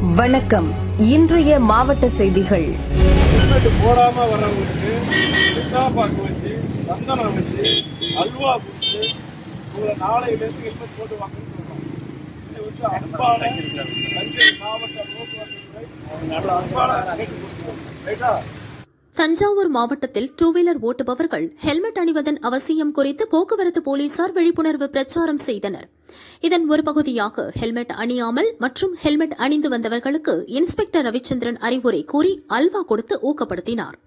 வணக்கம். இன்றைய மாவட்ட செய்திகள். போடாம வர்றவங்களுக்கு பாக்கு வச்சு சந்தனம் வச்சு அல்வா கொடுத்து உங்களை நாளையிலிருந்து ஹெல்மெட் போட்டு வாங்கன்னு சொல்றோம். இதை வந்து அன்பான தஞ்சை மாவட்ட போக்குவரத்து அன்பான கேட்டுக் கொடுக்கிறோம். ரைட்டா? தஞ்சாவூர் மாவட்டத்தில் டூ வீலர் ஓட்டுபவர்கள் ஹெல்மெட் அணிவதன் அவசியம் குறித்து போக்குவரத்து போலீசார் விழிப்புணர்வு பிரச்சாரம் செய்தனர். இதன் ஒரு பகுதியாக ஹெல்மெட் அணியாமல் மற்றும் ஹெல்மெட் அணிந்து வந்தவர்களுக்கு இன்ஸ்பெக்டர் ரவிச்சந்திரன் அறிவுரை கூறி அல்வா கொடுத்து ஊக்கப்படுத்தினார்.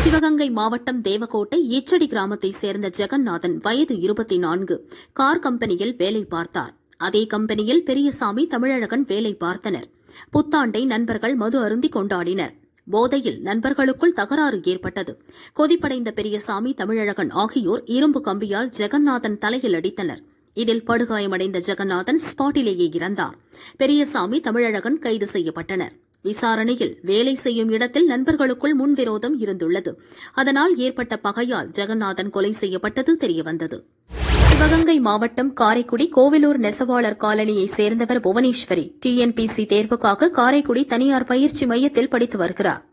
சிவகங்கை மாவட்டம் தேவக்கோட்டை ஈச்சடி கிராமத்தைச் சேர்ந்த ஜெகநாதன் வயது 24 கார் கம்பெனியில் வேலை பார்த்தார். அதே கம்பெனியில் பெரியசாமி, தமிழழகன் வேலை பார்த்தனர். புத்தாண்டை நண்பர்கள் மது அருந்தி கொண்டாடினர். போதையில் நண்பர்களுக்குள் தகராறு ஏற்பட்டது. கொதிப்படைந்த பெரியசாமி, தமிழழகன் ஆகியோர் இரும்பு கம்பியால் ஜெகநாதன் தலையில் அடித்தனர். இதில் படுகாயமடைந்த ஜெகநாதன் ஸ்பாட்டிலேயே இறந்தார். பெரியசாமி, தமிழழகன் கைது செய்யப்பட்டனர். விசாரணையில் வேலை செய்யும் இடத்தில் நண்பர்களுக்குள் முன்விரோதம் இருந்துள்ளது. அதனால் ஏற்பட்ட பகையால் ஜெகநாதன் கொலை செய்யப்பட்டது தெரியவந்தது. சிவகங்கை மாவட்டம் காரைக்குடி கோவிலூர் நெசவாளர் காலனியைச் சேர்ந்தவர் புவனேஸ்வரி டிஎன்பிசி தேர்வுக்காக காரைக்குடி தனியார் பயிற்சி மையத்தில் படித்து வருகிறார்.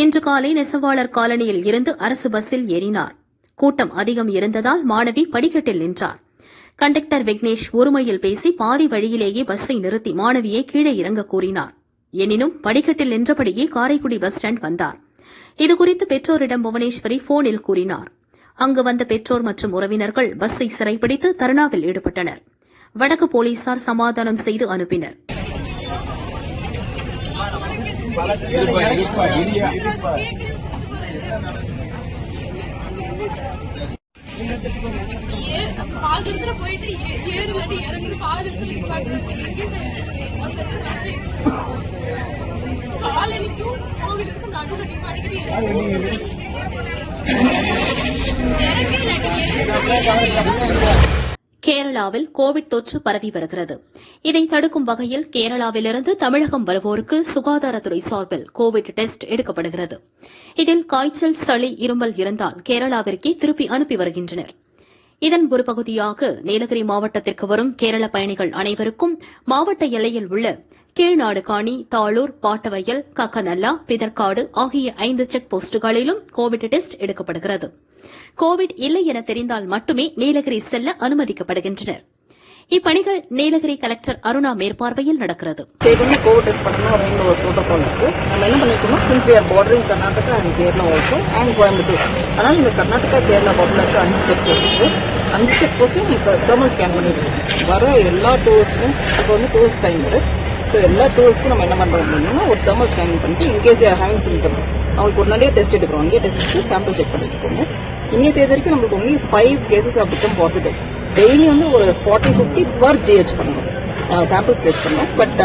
இன்று காலை நெசவாளர் காலனியில் இருந்து அரசு பஸ்ஸில் ஏறினார். கூட்டம் அதிகம் இருந்ததால் மாணவி படிக்கட்டில் நின்றார். கண்டக்டர் விக்னேஷ் ஒருமையில் பேசி பாதி வழியிலேயே பஸ்ஸை நிறுத்தி மாணவியை கீழே இறங்க கூறினார். எனினும் படிக்கட்டில் நின்றபடியே காரைக்குடி பஸ் ஸ்டாண்ட் வந்தார். இதுகுறித்து பெற்றோரிடம் புவனேஸ்வரி போனில் கூறினார். அங்கு வந்த பெற்றோர் மற்றும் உறவினர்கள் பஸ்ஸை சிறைப்பிடித்து தர்ணாவில் ஈடுபட்டனர். வடக்கு போலீசார் சமாதானம் செய்து அனுப்பினர். கேரளாவில் கோவிட் தொற்று பரவி வருகிறது. இதை தடுக்கும் வகையில் கேரளாவிலிருந்து தமிழகம் வருவோருக்கு சுகாதாரத்துறை சார்பில் கோவிட் டெஸ்ட் எடுக்கப்படுகிறது. இதில் காய்ச்சல், சளி, இருமல் இருந்தால் கேரளாவிற்கே திருப்பி அனுப்பி வருகின்றனர். இதன் ஒரு பகுதியாக நீலகிரி மாவட்டத்திற்கு வரும் கேரள பயணிகள் அனைவருக்கும் மாவட்ட எல்லையில் உள்ள கீழ்நாடுகாணி, தாளூர், பாட்டவயல், கக்கநல்லா, பிதற்காடு ஆகிய 5 செக் போஸ்டுகளிலும் கோவிட் டெஸ்ட் எடுக்கப்படுகிறது. கோவிட் இல்லை என தெரிந்தால் மட்டுமே நீலகிரி செல்ல அனுமதிக்கப்படுகின்றனர். இப்பணிகள் நீலகிரி கலெக்டர் அருணா மேற்பார்வையில் நடக்கிறது. கோவிட் டெஸ்ட் பண்ணணும் அப்படின்னு ஒரு புரோட்டோகால் இருக்கு. நம்ம என்ன பண்ணிருக்கோம், since we are bordering Karnataka and Kerala also and Coimbatore. ஆனால் இந்த கர்நாடகா கேரளா பார்டர்ல இருக்க 5 செக் போஸ்ட் இருக்கு. 5 செக் போஸ்டும் இப்போ தெர்மல் ஸ்கேன் பண்ணிருக்கோம். வர எல்லா டூரிஸ்டும் இப்போ வந்து டூரிஸ்ட் டைம் வரும். ஸோ எல்லா டூரிஸ்ட்க்கும் நம்ம என்ன பண்றோம் அப்படின்னா ஒரு தெர்மல் ஸ்கேனிங் பண்ணிட்டு இன்கேஸ் தேர் ஹேவிங் சிம்டம்ஸ் அவங்களுக்கு ஒரு நிறைய டெஸ்ட் எடுக்கிறோம். அங்கேயே டெஸ்ட் எடுத்து சாம்பிள் செக் பண்ணிட்டு இருக்கோம். இன்னைய தேதி வரைக்கும் நம்மளுக்கு only 5 cases have become positive. Daily வந்து ஒரு 40-50 per GH பண்ணணும், சாம்பிள்ஸ் டெஸ்ட் பண்ணோம். பட்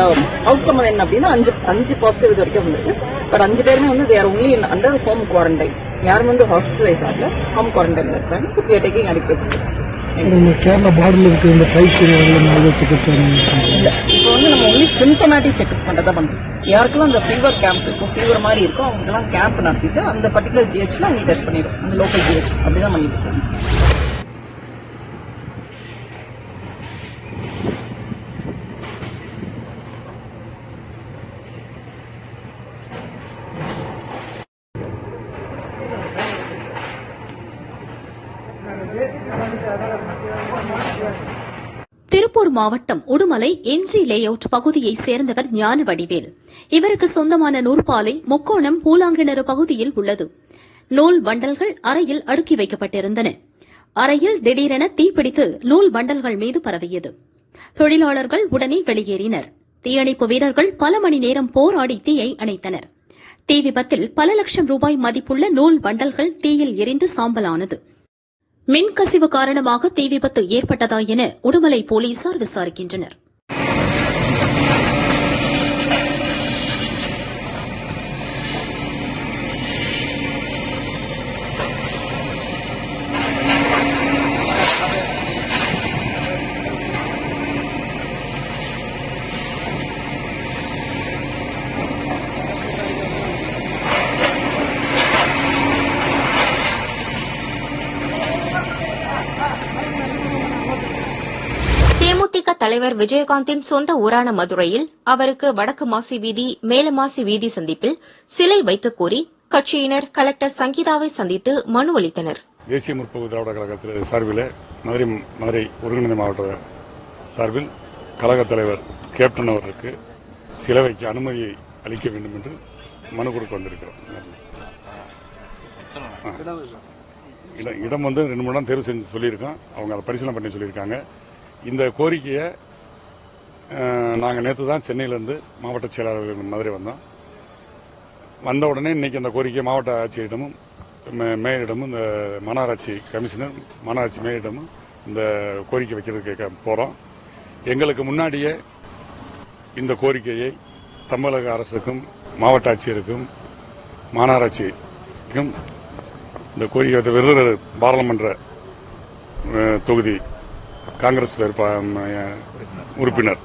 அவுட்கம் என்ன அப்படின்னா 5 பாசிட்டிவ் இது வரைக்கும் வந்திருக்கு. பட் 5 பேருமே வந்து there only under home quarantine. யாரும் வந்து ஹாஸ்பிட்டலைஸ் ஆகல, ஹோம் குவாரண்டைன் இருக்காங்க. We are taking adequate steps. Kerala பார்டர்ல இருக்க இந்த இல்ல, இப்போ வந்து நம்ம ஒன்லி சிம்டமேட்டிக் செக்அப் பண்றதா பண்றோம். யாருக்கெல்லாம் அந்த ஃபீவர் கேம்ப்ஸ் இருக்கும், ஃபீவர் மாதிரி இருக்கும், அவங்களுக்கெல்லாம் கேம்ப் நடத்திட்டு அந்த பர்டிகுலர் ஜிஹெச்ல அவங்க டெஸ்ட் பண்ணிடுவோம். அந்த லோக்கல் ஜிஹெச் அப்படிதான் பண்ணிட்டு இருக்கோம். திருப்பூர் மாவட்டம் உடுமலை எம்ஜி லேஅவுட் பகுதியைச் சேர்ந்தவர் ஞானவடிவேல். இவருக்கு சொந்தமான நூற்பாலை முக்கோணம் பூலாங்கிணறு பகுதியில் உள்ளது. நூல் பண்டல்கள் அறையில் அடுக்கி வைக்கப்பட்டிருந்தன. அறையில் திடீரென தீப்பிடித்து நூல் பண்டல்கள் மீது பரவியது. தொழிலாளர்கள் உடனே வெளியேறினர். தீயணைப்பு வீரர்கள் பல மணி நேரம் போராடி தீயை அணைத்தனர். தீ விபத்தில் பல லட்சம் ரூபாய் மதிப்புள்ள நூல் பண்டல்கள் தீயில் எரிந்து சாம்பலானது. மின்கசிவு காரணமாக தீ விபத்து ஏற்பட்டதா என உடுமலை போலீசார் விசாரிக்கின்றனர். தேமுதிக தலைவர் விஜயகாந்தின் சொந்த ஊரான மதுரையில் அவருக்கு வடக்கு மாசி வீதி மேலமாசி வீதி சந்திப்பில் சிலை வைக்கக் கோரி கட்சியினர் கலெக்டர் சங்கீதாவை சந்தித்து மனு அளித்தனர். தேசிய முற்போக்கு திராவிட கழகத்தில் சார்பில் மதுரை ஒருங்கிணைந்த மாவட்ட சார்பில் கழகத் தலைவர் கேப்டன் அவர்களுக்கு சிலை வைக்க அனுமதி அளிக்க வேண்டும் என்று மனு கொடுக்க வந்திருக்கிறோம். இடம் 2-3 இடம் தேர்வு செஞ்சு சொல்லியிருக்கோம். அவங்க அதை பரிசீலனை பண்ணி சொல்லியிருக்காங்க. இந்த கோரிக்கையை நாங்கள் நேற்று தான் சென்னையிலிருந்து மாவட்ட செயலாளர்கள் மதுரை வந்த உடனே இன்னைக்கு அந்த கோரிக்கை மாவட்ட ஆட்சியரிடமும் மேயரிடமும் இந்த மாநகராட்சி கமிஷனர் மாநகராட்சி மேயரிடமும் இந்த கோரிக்கை வைக்கிறதுக்கு போகிறோம். எங்களுக்கு முன்னாடியே இந்த கோரிக்கையை தமிழக அரசுக்கும் மாவட்ட ஆட்சியருக்கும் மாநகராட்சிக்கும் இந்த கோரிக்கை விருதுநகர் பாராளுமன்ற தொகுதி காங்கிரஸ் உறுப்பினர்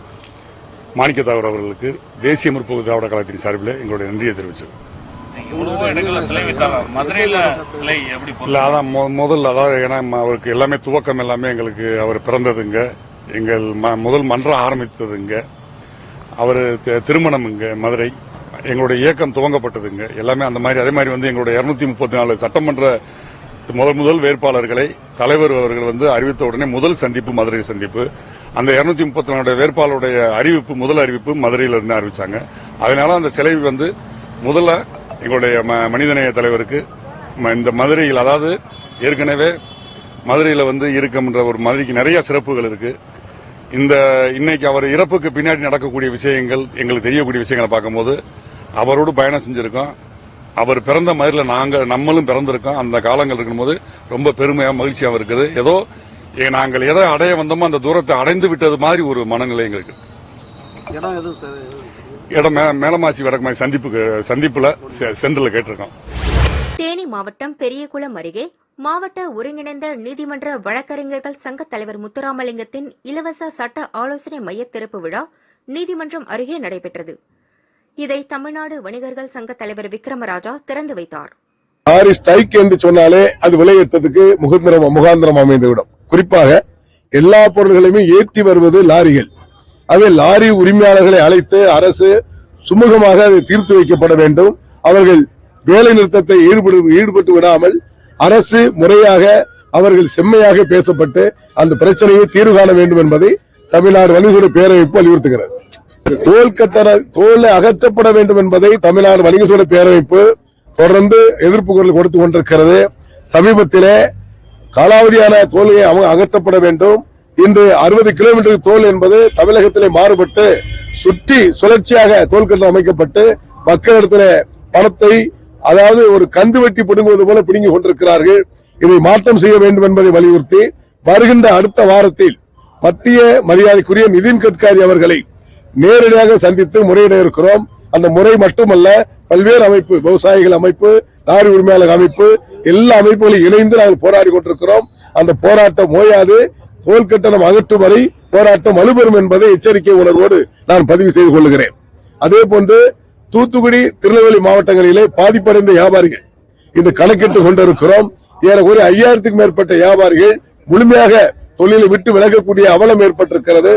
மாணிக்கத்தாகூர் அவர்களுக்கு தேசிய முற்போக்கு திராவிட கழகத்தின் சார்பில் எங்களுடைய நன்றியை தெரிவித்தோம். முதல்ல அதாவது ஏன்னா அவருக்கு எல்லாமே துவக்கம் எல்லாமே எங்களுக்கு அவர் பிறந்ததுங்க, எங்கள் முதல் மன்றம் ஆரம்பித்ததுங்க, அவர் திருமணம் இங்க மதுரை, எங்களுடைய இயக்கம் துவங்கப்பட்டதுங்க, எல்லாமே அந்த மாதிரி. அதே மாதிரி எங்களுடைய 234 சட்டமன்ற முதல் வேட்பாளர்களை தலைவர் அவர்கள் அறிவித்த உடனே முதல் சந்திப்பு மதுரை சந்திப்பு. அந்த 234 வேட்பாளருடைய அறிவிப்பு முதல் அறிவிப்பு மதுரையில இருந்து அறிவிச்சாங்க. அதனால அந்த சிலை முதல்ல எங்களுடைய மனிதநேய தலைவருக்கு இந்த மதுரையில், அதாவது ஏற்கனவே மதுரையில இருக்கின்ற ஒரு மதுரைக்கு நிறைய சிறப்புகள் இருக்கு. இன்னைக்கு அவர் இறப்புக்கு பின்னாடி நடக்கக்கூடிய விஷயங்கள் எங்களுக்கு தெரியக்கூடிய விஷயங்களை பார்க்கும்போது அவரோடு பயணம் செஞ்சிருக்கோம். அவர் பிறந்த மதுரையில் நம்மளும் பிறந்திருக்கோம். அந்த காலங்கள் இருக்கும்போது ரொம்ப பெருமையா மகிழ்ச்சியா இருக்குது. ஏதோ நாங்கள் எதை அடைய வந்தோமோ அந்த தூரத்தை அடைந்து விட்டது மாதிரி ஒரு மனநிலை எங்களுக்கு. இடம் மேலமாசி வடக்குமாசி சந்திப்புல சென்ட்ரல் கேட்டிருக்கோம். தேனி மாவட்டம் பெரியகுளம் அருகே மாவட்ட ஒருங்கிணைந்த நீதிமன்ற வழக்கறிஞர்கள் சங்க தலைவர் முத்துராமலிங்கத்தின் இலவச சட்ட ஆலோசனை மைய திறப்பு விழா நீதிமன்றம் அருகே நடைபெற்றது. இதை தமிழ்நாடு வணிகர்கள் சங்க தலைவர் விக்ரமராஜா திறந்து வைத்தார். லாரி ஸ்ட்ரைக் என்று சொன்னாலே அது விலையேற்றத்துக்கு முகாந்திரம் அமைந்துவிடும். குறிப்பாக எல்லா பொருள்களையுமே ஏற்றி வருவது லாரிகள். அவை லாரி உரிமையாளர்களை அழைத்து அரசு சுமூகமாக அதை தீர்த்து வைக்கப்பட வேண்டும். அவர்கள் வேலை நிறுத்தத்தை ஈடுபட்டு விடாமல் அரசு முறையாக அவர்கள் செம்மையாக பேசப்பட்டு அந்த பிரச்சனையை தீர்வு காண வேண்டும் என்பதை தமிழ்நாடு வணிகர் பேரமைப்பு வலியுறுத்துகிறது. தோல் அகற்றப்பட வேண்டும் என்பதை தமிழ்நாடு வணிகர் பேரமைப்பு தொடர்ந்து எதிர்ப்பு குரல் கொடுத்து கொண்டிருக்கிறது. சமீபத்திலே காலாவதியான தோலை அகற்றப்பட வேண்டும். இன்று 60 கிலோமீட்டர் தோல் என்பது தமிழகத்திலே மாறுபட்டு சுழற்சியாக தோல் கட்டணம் அமைக்கப்பட்டு மக்களிடத்தில் பணத்தை, அதாவது ஒரு கந்து வெட்டி பிடுங்குவது போல பிடுங்கிக் கொண்டிருக்கிறார்கள். இதை மாற்றம் செய்ய வேண்டும் என்பதை வலியுறுத்தி வருகின்ற அடுத்த வாரத்தில் மத்திய மரியாதைக்குரிய நிதின் கட்காரி அவர்களை நேரடியாக சந்தித்து முறையிட இருக்கிறோம். அந்த முறை மட்டுமல்ல, பல்வேறு அமைப்பு, விவசாயிகள் அமைப்பு, லாரி உரிமையாளர் அமைப்பு, எல்லா அமைப்புகளையும் இணைந்து நாங்கள் போராடி கொண்டிருக்கிறோம். அந்த போராட்டம் ஓயாது, தோல் கட்டணம் அகற்றும் வரை போராட்டம் வலுப்பெறும் என்பதை எச்சரிக்கை உணர்வோடு நான் பதிவு செய்து கொள்கிறேன். அதே போன்று தூத்துக்குடி, திருநெல்வேலி மாவட்டங்களிலே பாதிப்படைந்த வியாபாரிகள் இந்த கணக்கிட்டுக் கொண்டிருக்கிறோம். ஏறக்குறைய 5000க்கும் மேற்பட்ட வியாபாரிகள் முழுமையாக தொழிலை விட்டு விலகக்கூடிய அவலம் ஏற்பட்டிருக்கிறது.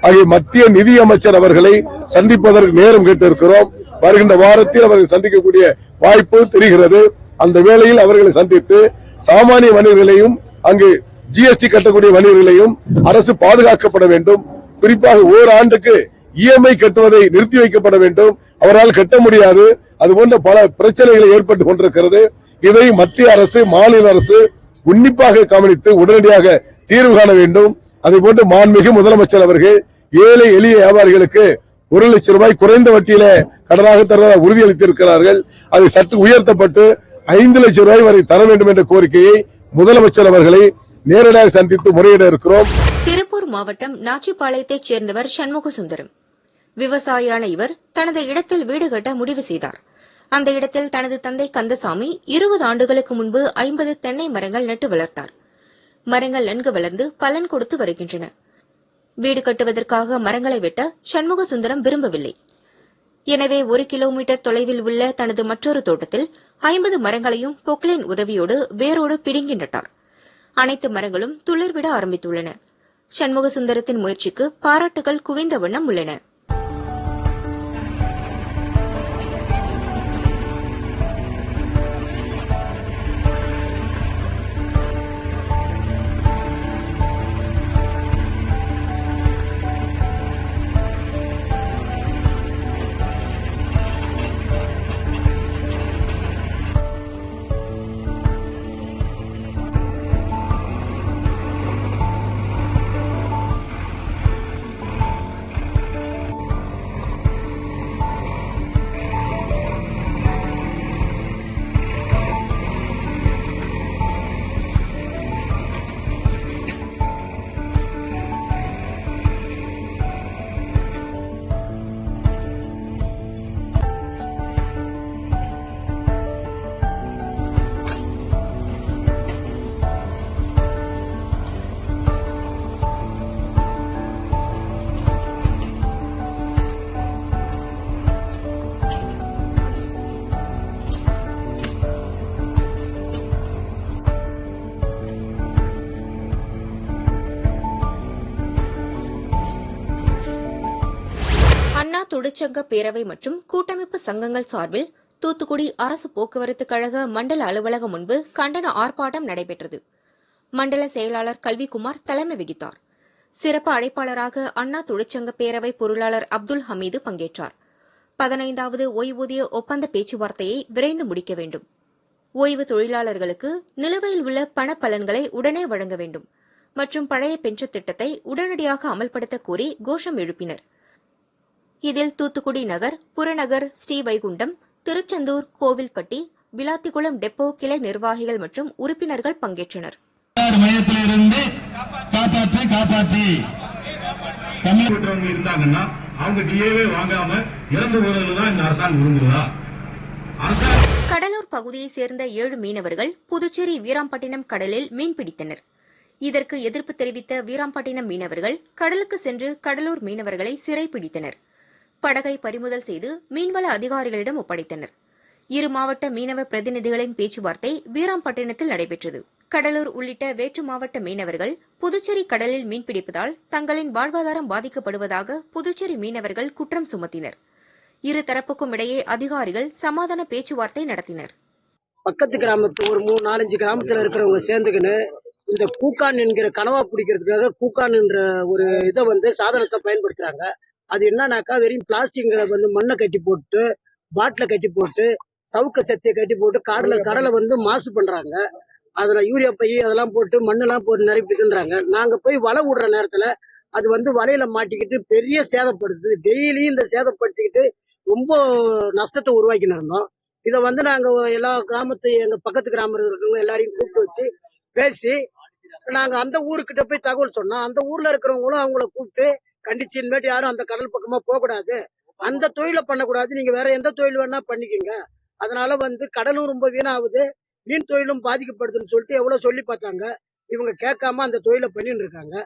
ஆகிய மத்திய நிதி அமைச்சர் அவர்களை சந்திப்பதற்கு நேரம் கேட்டிருக்கிறோம். வருகின்ற வாரத்தில் அவர்கள் சந்திக்கக்கூடிய வாய்ப்பு தெரிகிறது. அந்த வேளையில் அவர்களை சந்தித்து சாமானிய வணிகர்களையும் அங்கு ஜிஎஸ்டி கட்டக்கூடிய வணிகர்களையும் அரசு பாதுகாக்கப்பட வேண்டும். குறிப்பாக ஓராண்டுக்கு இஎம்ஐ கட்டுவதை நிறுத்தி வைக்கப்பட வேண்டும். அவரால் கட்ட முடியாது. அதுபோன்ற பல பிரச்சனைகள் ஏற்பட்டுக் கொண்டிருக்கிறது. இதை மத்திய அரசு, மாநில அரசு உன்னிப்பாக கவனித்து உடனடியாக தீர்வு காண வேண்டும். அதேபோன்று மாண்புமிகு முதலமைச்சர் அவர்கள் ஏழை எளிய வியாபாரிகளுக்கு 1 லட்சம் ரூபாய் குறைந்த வட்டியில கடனாக தருவதாக உறுதியளித்திருக்கிறார்கள். அதை சற்று உயர்த்தப்பட்டு 5 லட்சம் ரூபாய் வரை தர வேண்டும் என்ற கோரிக்கையை முதலமைச்சர் அவர்களை நேரடியாக சந்தித்து முறையிட இருக்கிறோம். திருப்பூர் மாவட்டம் நாச்சிபாளையத்தைச் சேர்ந்தவர் சண்முக சுந்தரம். விவசாயியான இவர் தனது இடத்தில் வீடு கட்ட முடிவு செய்தார். அந்த இடத்தில் தனது தந்தை கந்தசாமி 20 ஆண்டுகளுக்கு முன்பு 50 தென்னை மரங்கள் நட்டு வளர்த்தார். மரங்கள் நன்கு வளர்ந்து பலன் கொடுத்து வருகின்றன. வீடு கட்டுவதற்காக மரங்களை வெட்ட சண்முக சுந்தரம் விரும்பவில்லை. எனவே 1 கிலோமீட்டர் தொலைவில் உள்ள தனது மற்றொரு தோட்டத்தில் 50 மரங்களையும் பொக்லைன் உதவியோடு வேரோடு பிடுங்கி நட்டார். அனைத்து மரங்களும் துளிர்விட ஆரம்பித்துள்ளன. சண்முகசுந்தரத்தின் முயற்சிக்கு பாராட்டுகள் குவிந்த வண்ணம் உள்ளன. அண்ணா தொழிற்சங்க பேரவை மற்றும் கூட்டமைப்பு சங்கங்கள் சார்பில் தூத்துக்குடி அரசு போக்குவரத்து கழக மண்டல அலுவலகம் முன்பு கண்டன ஆர்ப்பாட்டம் நடைபெற்றது. மண்டல செயலாளர் கல்விக்குமார் தலைமை வகித்தார். சிறப்பு அழைப்பாளராக அண்ணா தொழிற்சங்க பேரவை பொருளாளர் அப்துல் ஹமீது பங்கேற்றார். 15வது ஓய்வூதிய ஒப்பந்த பேச்சுவார்த்தையை விரைந்து முடிக்க வேண்டும். ஓய்வு தொழிலாளர்களுக்கு நிலுவையில் உள்ள பண பலன்களை உடனே வழங்க வேண்டும் மற்றும் பழைய பென்ஷன் திட்டத்தை உடனடியாக அமல்படுத்த கோரி கோஷம் எழுப்பினர். இதில் தூத்துக்குடி நகர், புறநகர், ஸ்ரீவைகுண்டம், திருச்செந்தூர், கோவில்பட்டி, விளாத்திக்குளம் டெப்போ கிளை நிர்வாகிகள் மற்றும் உறுப்பினர்கள் பங்கேற்றனர். கடலூர் பகுதியைச் சேர்ந்த 7 மீனவர்கள் புதுச்சேரி வீராம்பட்டினம் கடலில் மீன்பிடித்தனர். இதற்கு எதிர்ப்பு தெரிவித்த வீராம்பட்டினம் மீனவர்கள் கடலுக்கு சென்று கடலூர் மீனவர்களை சிறைப்பிடித்தனர். படகை பறிமுதல் செய்து மீன்வள அதிகாரிகளிடம் ஒப்படைத்தனர். இரு மாவட்ட மீனவ பிரதிநிதிகளின் பேச்சுவார்த்தை வீராம்பட்டினத்தில் நடைபெற்றது. கடலூர் உள்ளிட்ட வேற்று மாவட்ட மீனவர்கள் புதுச்சேரி கடலில் மீன்பிடிப்பதால் தங்களின் வாழ்வாதாரம் பாதிக்கப்படுவதாக புதுச்சேரி மீனவர்கள் குற்றம் சுமத்தினர். இரு தரப்புக்கும் இடையே அதிகாரிகள் சமாதான பேச்சுவார்த்தை நடத்தினர். பக்கத்து கிராமத்து ஒரு 3-4 கிராமத்துல இருக்கிறவங்க சேர்ந்துக்கின்னு இந்த கூக்கான் என்கிற கனவா பிடிக்கிறதுக்காக கூக்கான் என்ற ஒரு இதை சாதனத்தை பயன்படுத்துறாங்க. அது என்னன்னாக்கா வெறும் பிளாஸ்டிக்களை மண்ணை கட்டி போட்டு, பாட்டில கட்டி போட்டு, சவுக்க சத்தியை கட்டி போட்டு கடலை மாசு பண்றாங்க. அதுல யூரியா பை அதெல்லாம் போட்டு மண்ணெல்லாம் போட்டு நிரப்பிதுன்றாங்க. நாங்க போய் வலை விடுற நேரத்துல அது வலையில மாட்டிக்கிட்டு பெரிய சேதப்படுத்துது. டெய்லியும் இந்த சேதப்படுத்திக்கிட்டு ரொம்ப நஷ்டத்தை உருவாக்கின்னு இருந்தோம். இதை நாங்க எல்லா எங்க பக்கத்து கிராமத்தில் இருக்கிறவங்க எல்லாரையும் கூப்பிட்டு வச்சு பேசி நாங்க அந்த ஊருக்கிட்ட போய் தகவல் சொன்னோம். அந்த ஊர்ல இருக்கிறவங்களும் அவங்கள கூப்பிட்டு கண்டிச்சு, இனிமேட்டு யாரும் அந்த கடல் பக்கமா போகக்கூடாது, அந்த தொழிலை பண்ணக்கூடாது, நீங்க வேற எந்த தொழில் வேணா பண்ணிக்கங்க, அதனால கடலும் ரொம்ப வீணாகுது, மீன் தொழிலும் பாதிக்கப்படுதுன்னு சொல்லிட்டு எவ்வளவு சொல்லி பார்த்தாங்க. இவங்க கேட்காம அந்த தொழிலை பண்ணிட்டு இருக்காங்க.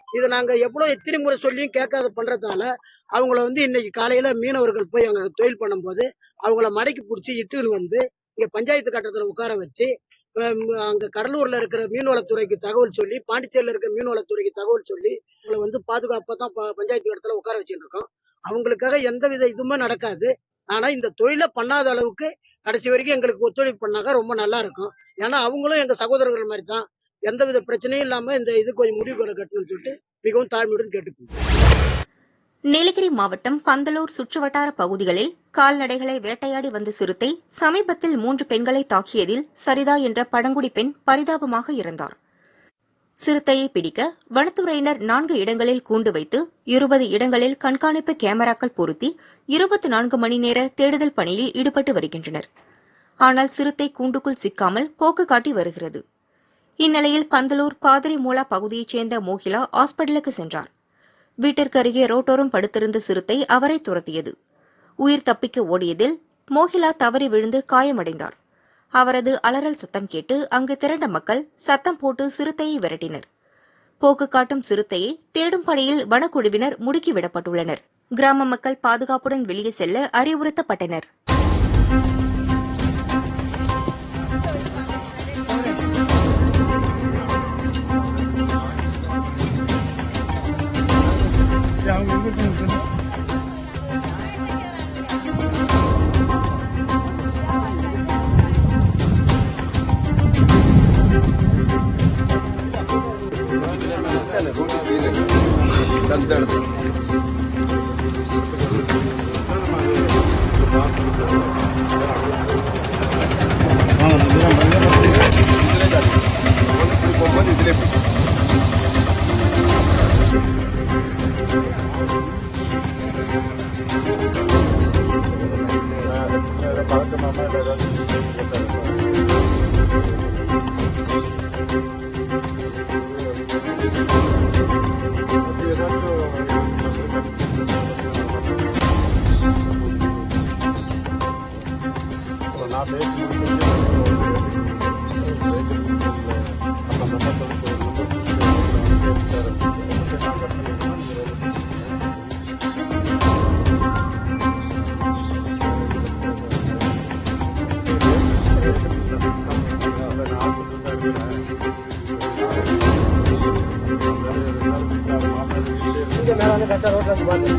இதை நாங்க எவ்வளவு எத்தனை முறை சொல்லியும் கேட்காத பண்றதால அவங்கள இன்னைக்கு காலையில மீனவர்கள் போய் அங்க தொழில் பண்ணும்போது அவங்கள மடக்கி பிடிச்சி இட்டுன்னு இங்க பஞ்சாயத்து கட்டத்துல உட்கார வச்சு அங்க கடலூர்ல இருக்கிற மீன்வளத்துறைக்கு தகவல் சொல்லி, பாண்டிச்சேரியில இருக்கிற மீன்வளத்துறைக்கு தகவல் சொல்லி உங்களை பாதுகாப்பா தான் பஞ்சாயத்து இடத்துல உட்கார வச்சுட்டு இருக்கோம். அவங்களுக்காக எந்தவித இதுவுமே நடக்காது. ஆனா இந்த தொழிலை பண்ணாத அளவுக்கு கடைசி வரைக்கும் எங்களுக்கு ஒத்துழைப்பு பண்ணாக்க ரொம்ப நல்லா இருக்கும். ஏன்னா அவங்களும் எங்க சகோதரர்கள் மாதிரி தான். எந்தவித பிரச்சனையும் இல்லாம இந்த இது கொஞ்சம் முடிவு பண்ண கட்டணும்னு சொல்லிட்டு மிகவும் தாழ்மையுடன் கேட்டுக்கொள்கிறேன். நீலகிரி மாவட்டம் பந்தலூர் சுற்றுவட்டார பகுதிகளில் கால்நடைகளை வேட்டையாடி வந்த சிறுத்தை சமீபத்தில் 3 பெண்களை தாக்கியதில் சரிதா என்ற பழங்குடி பெண் பரிதாபமாக இறந்தார். சிறுத்தையை பிடிக்க வனத்துறையினர் 4 இடங்களில் கூண்டு வைத்து 20 இடங்களில் கண்காணிப்பு கேமராக்கள் பொருத்தி 24 மணி நேர தேடுதல் பணியில் ஈடுபட்டு வருகின்றனர். ஆனால் சிறுத்தை கூண்டுக்குள் சிக்காமல் போக்கு காட்டி வருகிறது. இந்நிலையில் பந்தலூர் பாதிரிமூலா பகுதியைச் சேர்ந்த மோகிலா ஹாஸ்பிட்டலுக்கு சென்றார். வீட்டிற்கு அருகே ரோட்டோரம் படுத்திருந்த சிறுத்தை அவரை துரத்தியது. உயிர் தப்பிக்க ஓடியதில் மோகிலா தவறி விழுந்து காயமடைந்தார். அவரது அலறல் சத்தம் கேட்டு அங்கு திரண்ட மக்கள் சத்தம் போட்டு சிறுத்தையை விரட்டினர். போக்கு காட்டும் சிறுத்தையை தேடும் பணியில் வனக்குழுவினர் முடுக்கிவிடப்பட்டுள்ளனர். கிராம மக்கள் பாதுகாப்புடன் வெளியே செல்ல அறிவுறுத்தப்பட்டனர். அந்த இடத்துல போகும்போது இதுல மேல வந்து கரெக்டா ரோட்ல வந்து